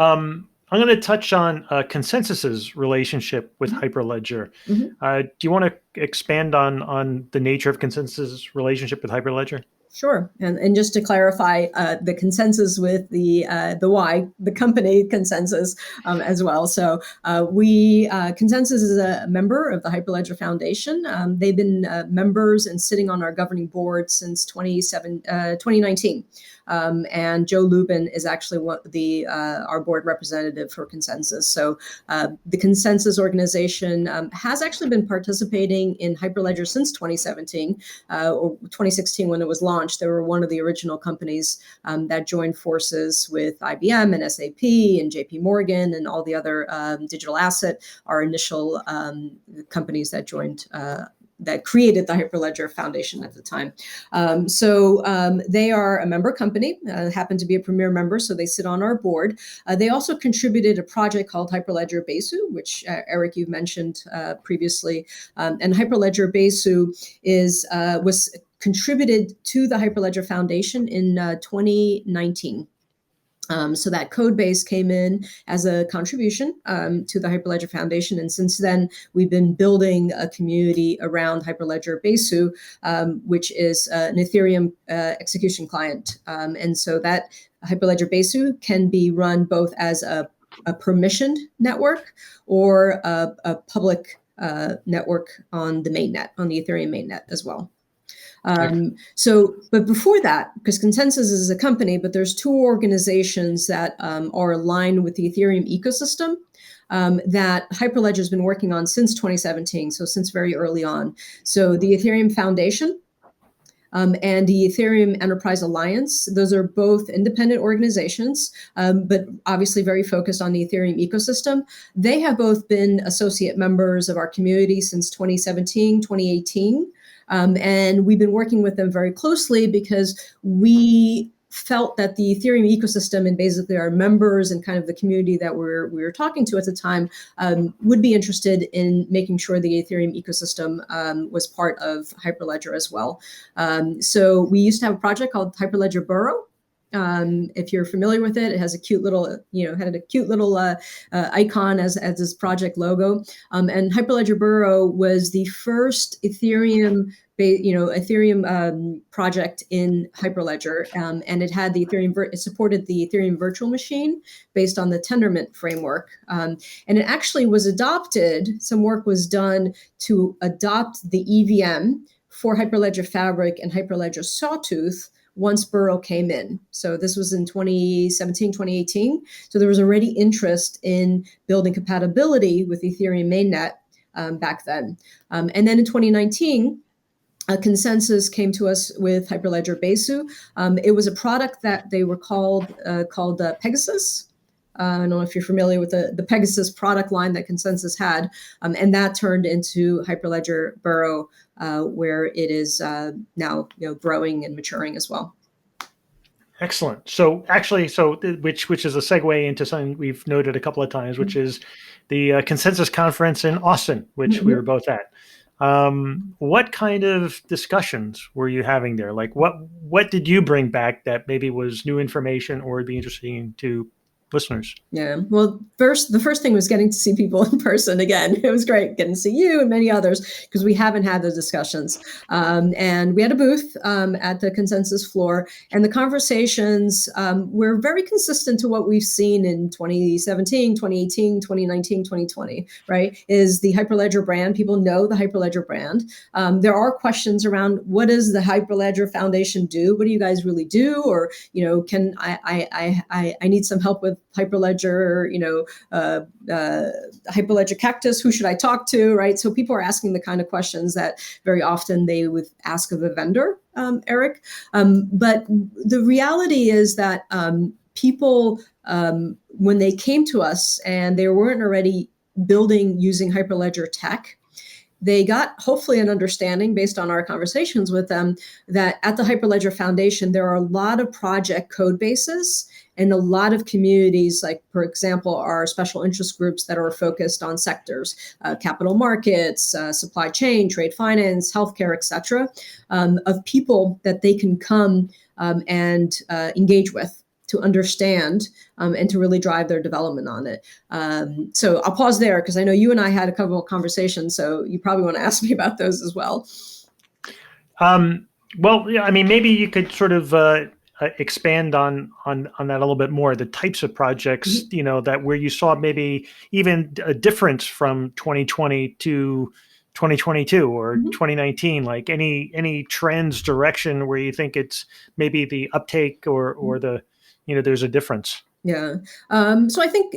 I'm going to touch on Consensus's relationship with Hyperledger. Do you want to expand on the nature of Consensus's relationship with Hyperledger? Sure. And just to clarify, the consensus with the Y, the company Consensus as well. So Consensus is a member of the Hyperledger Foundation. They've been members and sitting on our governing board since 2019. And Joe Lubin is actually our board representative for Consensus. So the Consensus organization has actually been participating in Hyperledger since 2017 or 2016 when it was launched. They were one of the original companies that joined forces with IBM and SAP and JP Morgan and all the other digital asset, our initial companies that joined that created the Hyperledger Foundation at the time. So they are a member company, happen to be a premier member, so they sit on our board. They also contributed a project called Hyperledger Besu, which Eric, you've mentioned previously. And Hyperledger Besu was contributed to the Hyperledger Foundation in 2019. So that code base came in as a contribution to the Hyperledger Foundation. And since then, we've been building a community around Hyperledger Besu, which is an Ethereum execution client. And so that Hyperledger Besu can be run both as a permissioned network or a public network on the mainnet, on the Ethereum mainnet as well. But before that, because Consensus is a company, but there's two organizations that are aligned with the Ethereum ecosystem that Hyperledger has been working on since 2017, so since very early on. So the Ethereum Foundation and the Ethereum Enterprise Alliance, those are both independent organizations, but obviously very focused on the Ethereum ecosystem. They have both been associate members of our community since 2017, 2018. And we've been working with them very closely because we felt that the Ethereum ecosystem and basically our members and kind of the community that we were talking to at the time would be interested in making sure the Ethereum ecosystem was part of Hyperledger as well. So we used to have a project called Hyperledger Burrow. If you're familiar with it, it has a cute little, had a cute little icon as this project logo. And Hyperledger Burrow was the first Ethereum project in Hyperledger, and it had the it supported the Ethereum virtual machine based on the Tendermint framework. And it actually was adopted. Some work was done to adopt the EVM for Hyperledger Fabric and Hyperledger Sawtooth once Burrow came in. So this was in 2017, 2018. So there was already interest in building compatibility with Ethereum mainnet back then. And then in 2019, a consensus came to us with Hyperledger Besu. It was a product that they were called Pegasus. I don't know if you're familiar with the Pegasus product line that Consensus had, and that turned into Hyperledger Burrow, where it is now growing and maturing as well. Excellent. So actually, which is a segue into something we've noted a couple of times, which is the Consensus conference in Austin, which we were both at. What kind of discussions were you having there? Like what did you bring back that maybe was new information or would be interesting to listeners? Yeah. Well, the first thing was getting to see people in person again. It was great getting to see you and many others because we haven't had those discussions. And we had a booth at the Consensus floor, and the conversations were very consistent to what we've seen in 2017, 2018, 2019, 2020, right? Is the Hyperledger brand. People know the Hyperledger brand. There are questions around what does the Hyperledger Foundation do? What do you guys really do? Or, can I need some help with Hyperledger, Hyperledger Cactus, who should I talk to, right? So people are asking the kind of questions that very often they would ask of a vendor, Eric. But the reality is that people, when they came to us and they weren't already building using Hyperledger tech, they got hopefully an understanding based on our conversations with them that at the Hyperledger Foundation, there are a lot of project code bases and a lot of communities, like, for example, our special interest groups that are focused on sectors, capital markets, supply chain, trade finance, healthcare, et cetera, of people that they can come and engage with to understand and to really drive their development on it. So I'll pause there because I know you and I had a couple of conversations, so you probably want to ask me about those as well. Well, yeah, I mean, maybe you could sort of expand on that a little bit more. The types of projects, that where you saw maybe even a difference from 2020 to 2022 or 2019, like any trends, direction where you think it's maybe the uptake or the there's a difference. Yeah. So I think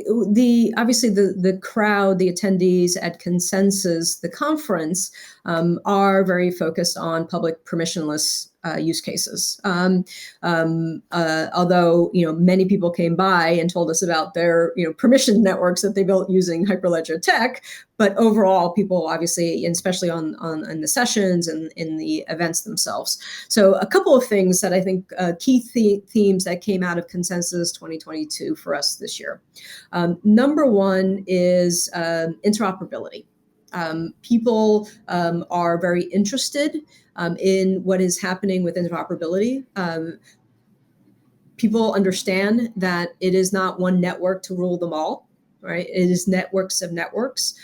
obviously the crowd, the attendees at Consensus, the conference, are very focused on public permissionless use cases. Although, many people came by and told us about their, permission networks that they built using Hyperledger tech. But overall, people obviously, and especially on the sessions and in the events themselves. So a couple of things that I think key themes that came out of Consensus 2022 for us this year. Number one is interoperability. People are very interested in what is happening with interoperability. People understand that it is not one network to rule them all, right? It is networks of networks.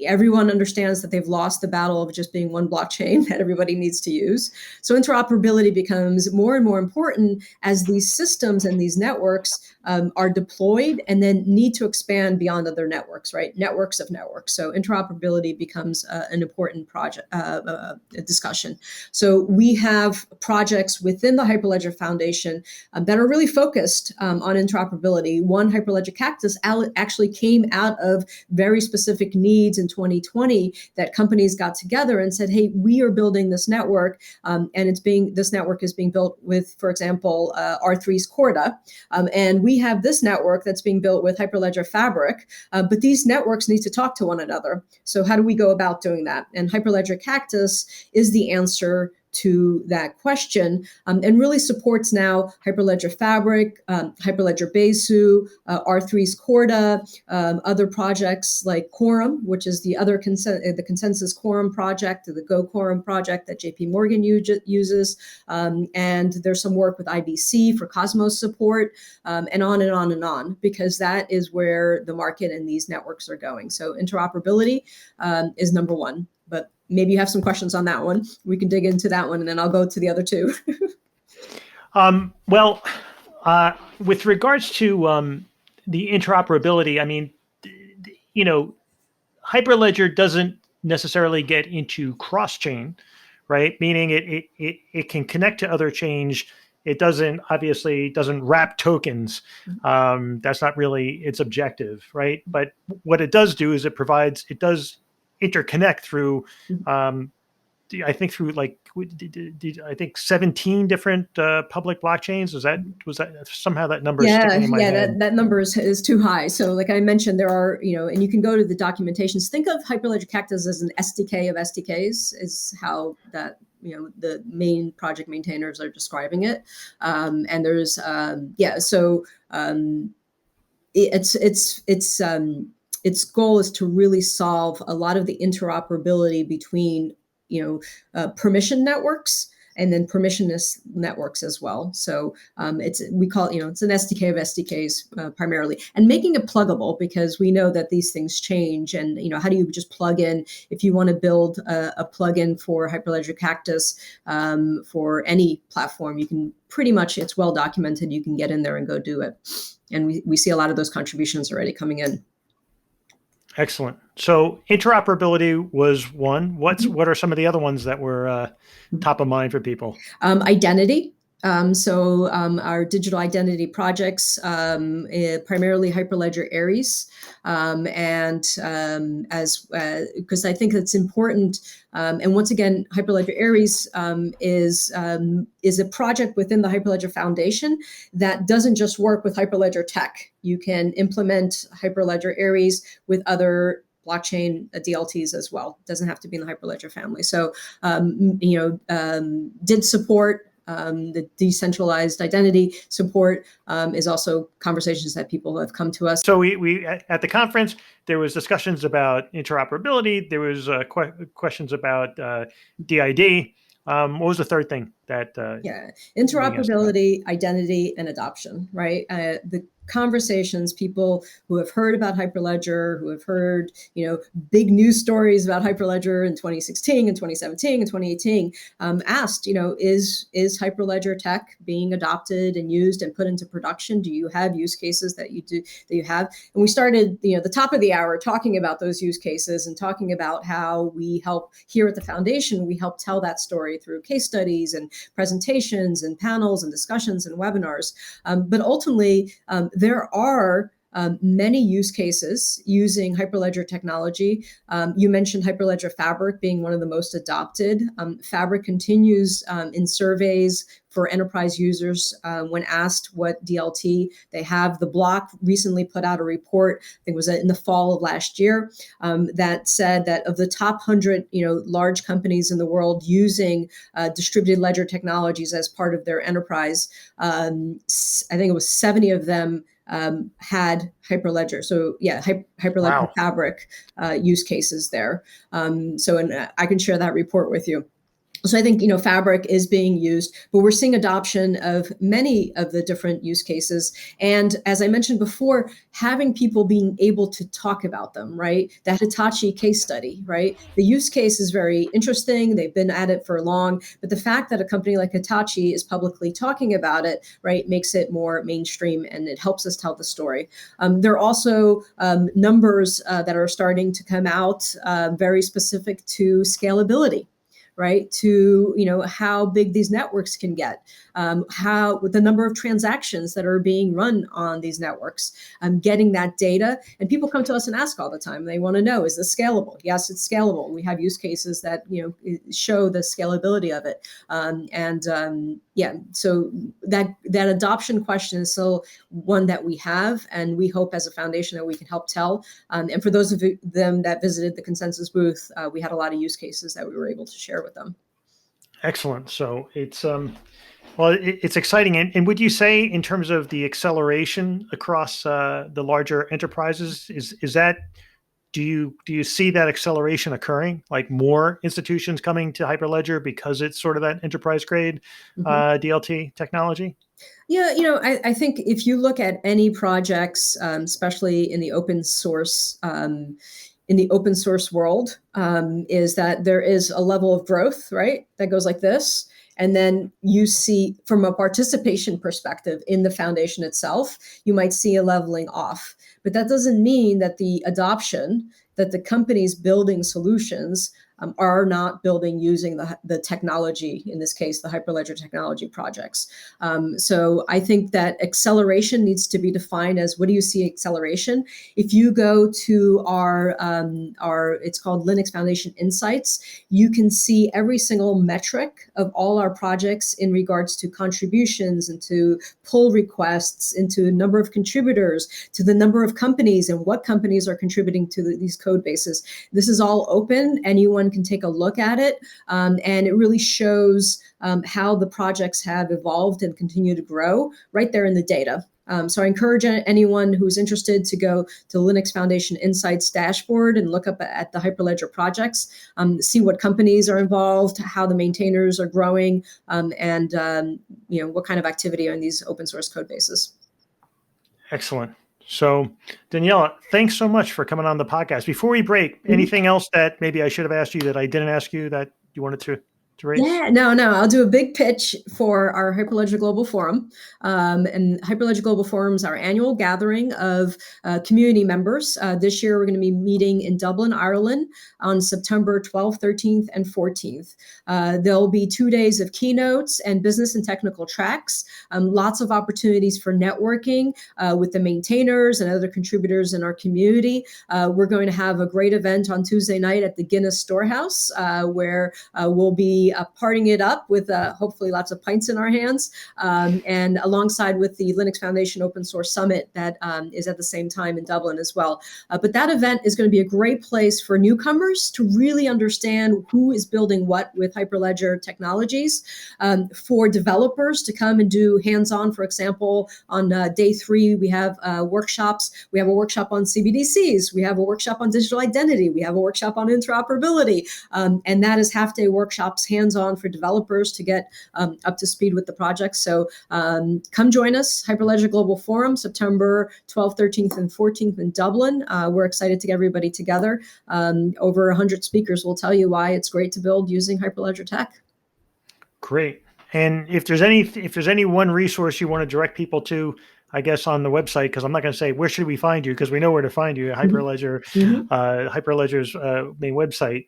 Everyone understands that they've lost the battle of just being one blockchain that everybody needs to use. So interoperability becomes more and more important as these systems and these networks are deployed and then need to expand beyond other networks, right? Networks of networks. So interoperability becomes an important project discussion. So we have projects within the Hyperledger Foundation that are really focused on interoperability. One, Hyperledger Cactus, actually came out of very specific needs in 2020 that companies got together and said, hey, we are building this network, and this network is being built with, for example, R3's Corda, and we have this network that's being built with Hyperledger Fabric, but these networks need to talk to one another. So how do we go about doing that? And Hyperledger Cactus is the answer to that question, and really supports now Hyperledger Fabric, Hyperledger Besu, R3's Corda, other projects like Quorum, which is the other the consensus Quorum project, the Go Quorum project that JP Morgan uses. And there's some work with IBC for Cosmos support, and on and on and on, because that is where the market and these networks are going. So interoperability is number one. But maybe you have some questions on that one. We can dig into that one, and then I'll go to the other two. With regards to the interoperability, I mean, Hyperledger doesn't necessarily get into cross-chain, right? Meaning it can connect to other chains. It doesn't wrap tokens. That's not really its objective, right? But what it does do is it does interconnect through, I think through like, I think 17 different public blockchains. Was that somehow that number is sticking in my head? That number is too high. So like I mentioned, there are, and you can go to the documentations. Think of Hyperledger Cactus as an SDK of SDKs is how that, the main project maintainers are describing it. And there's, its goal is to really solve a lot of the interoperability between, permission networks and then permissionless networks as well. So we call it, it's an SDK of SDKs primarily, and making it pluggable, because we know that these things change. And how do you just plug in if you want to build a plugin for Hyperledger Cactus for any platform? You can pretty much, it's well documented. You can get in there and go do it. And we see a lot of those contributions already coming in. Excellent. So interoperability was one. What are some of the other ones that were top of mind for people? Identity. Our digital identity projects, primarily Hyperledger Aries, because I think it's important. And once again, Hyperledger Aries is a project within the Hyperledger Foundation that doesn't just work with Hyperledger tech. You can implement Hyperledger Aries with other blockchain DLTs as well. It doesn't have to be in the Hyperledger family. So, did support the decentralized identity support is also conversations that people have come to us. So we at the conference, there was discussions about interoperability. There was questions about DID. What was the third thing that? Interoperability, identity, and adoption. Right. The conversations, people who have heard about Hyperledger, who have heard, big news stories about Hyperledger in 2016 and 2017 and 2018, asked, is Hyperledger tech being adopted and used and put into production? Do you have use cases that you have? And we started, the top of the hour talking about those use cases and talking about how we help here at the foundation. We help tell that story through case studies and presentations and panels and discussions and webinars. But ultimately, there are many use cases using Hyperledger technology. You mentioned Hyperledger Fabric being one of the most adopted. Fabric continues in surveys for enterprise users when asked what DLT they have. The Block recently put out a report, I think it was in the fall of last year, that said that of the top 100 large companies in the world using distributed ledger technologies as part of their enterprise, I think it was 70 of them had Hyperledger. So Hyperledger Wow. Fabric use cases there. And I can share that report with you. So I think, Fabric is being used, but we're seeing adoption of many of the different use cases. And as I mentioned before, having people being able to talk about them, right? That Hitachi case study, right? The use case is very interesting. They've been at it for long, but the fact that a company like Hitachi is publicly talking about it, right, makes it more mainstream, and it helps us tell the story. There are also numbers that are starting to come out very specific to scalability. Right, to how big these networks can get, with the number of transactions that are being run on these networks, getting that data. And people come to us and ask all the time. They want to know, is this scalable? Yes, it's scalable. We have use cases that show the scalability of it. So that adoption question is still one that we have, and we hope as a foundation that we can help tell. And for those of them that visited the consensus booth, we had a lot of use cases that we were able to share with them. Excellent. So it's exciting. And would you say, in terms of the acceleration across the larger enterprises, is that do you see that acceleration occurring, like more institutions coming to Hyperledger because it's sort of that enterprise grade Mhm. DLT technology? Yeah, I think if you look at any projects, especially in the open source world, is that there is a level of growth, right? That goes like this. And then you see, from a participation perspective in the foundation itself, you might see a leveling off. But that doesn't mean that the adoption, that the companies building solutions are not building using the technology, in this case, the Hyperledger technology projects. So I think that acceleration needs to be defined as, what do you see acceleration? If you go to our it's called Linux Foundation Insights, you can see every single metric of all our projects in regards to contributions, into pull requests, into number of contributors, to the number of companies and what companies are contributing to these code bases. This is all open. Anyone can take a look at it. And it really shows how the projects have evolved and continue to grow right there in the data. So I encourage anyone who's interested to go to Linux Foundation Insights dashboard and look up at the Hyperledger projects, see what companies are involved, how the maintainers are growing, and what kind of activity are in these open source code bases. Excellent. So, Daniela, thanks so much for coming on the podcast. Before we break, anything else that maybe I should have asked you that I didn't ask you that you wanted to raise? Yeah, no. I'll do a big pitch for our Hyperledger Global Forum. And Hyperledger Global Forum is our annual gathering of community members. This year, we're going to be meeting in Dublin, Ireland on September 12th, 13th, and 14th. There'll be 2 days of keynotes and business and technical tracks, lots of opportunities for networking with the maintainers and other contributors in our community. We're going to have a great event on Tuesday night at the Guinness Storehouse, where we'll be partying it up with hopefully lots of pints in our hands, and alongside with the Linux Foundation Open Source Summit that is at the same time in Dublin as well. But that event is going to be a great place for newcomers to really understand who is building what with Hyperledger technologies, for developers to come and do hands-on. For example, on day 3, we have workshops. We have a workshop on CBDCs. We have a workshop on digital identity. We have a workshop on interoperability. And that is half-day workshops, hands-on for developers to get up to speed with the project. So come join us, Hyperledger Global Forum, September 12th, 13th, and 14th in Dublin. We're excited to get everybody together. Over 100 speakers will tell you why it's great to build using Hyperledger tech. Great. And if there's any one resource you want to direct people to, I guess on the website, because I'm not going to say where should we find you, because we know where to find you, Hyperledger, Hyperledger's main website.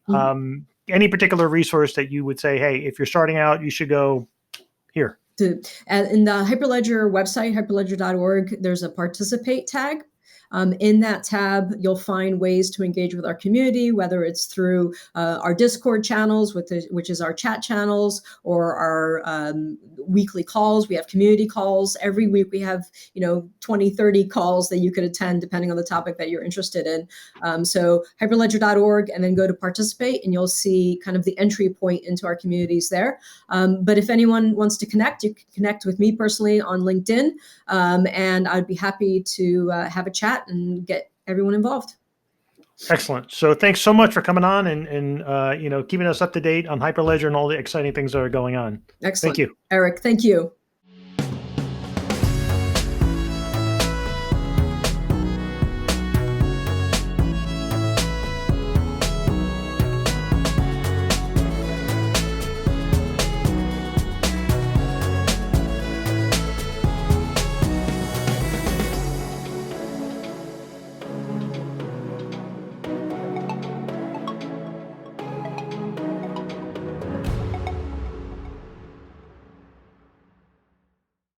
Any particular resource that you would say, hey, if you're starting out, you should go here? In the Hyperledger website, hyperledger.org, there's a participate tag. In that tab, you'll find ways to engage with our community, whether it's through our Discord channels, which is our chat channels, or our weekly calls. We have community calls. Every week we have 20, 30 calls that you could attend depending on the topic that you're interested in. So hyperledger.org, and then go to participate, and you'll see kind of the entry point into our communities there. But if anyone wants to connect, you can connect with me personally on LinkedIn, and I'd be happy to have a chat and get everyone involved. Excellent. So thanks so much for coming on and keeping us up to date on Hyperledger and all the exciting things that are going on. Excellent. Thank you. Eric, thank you.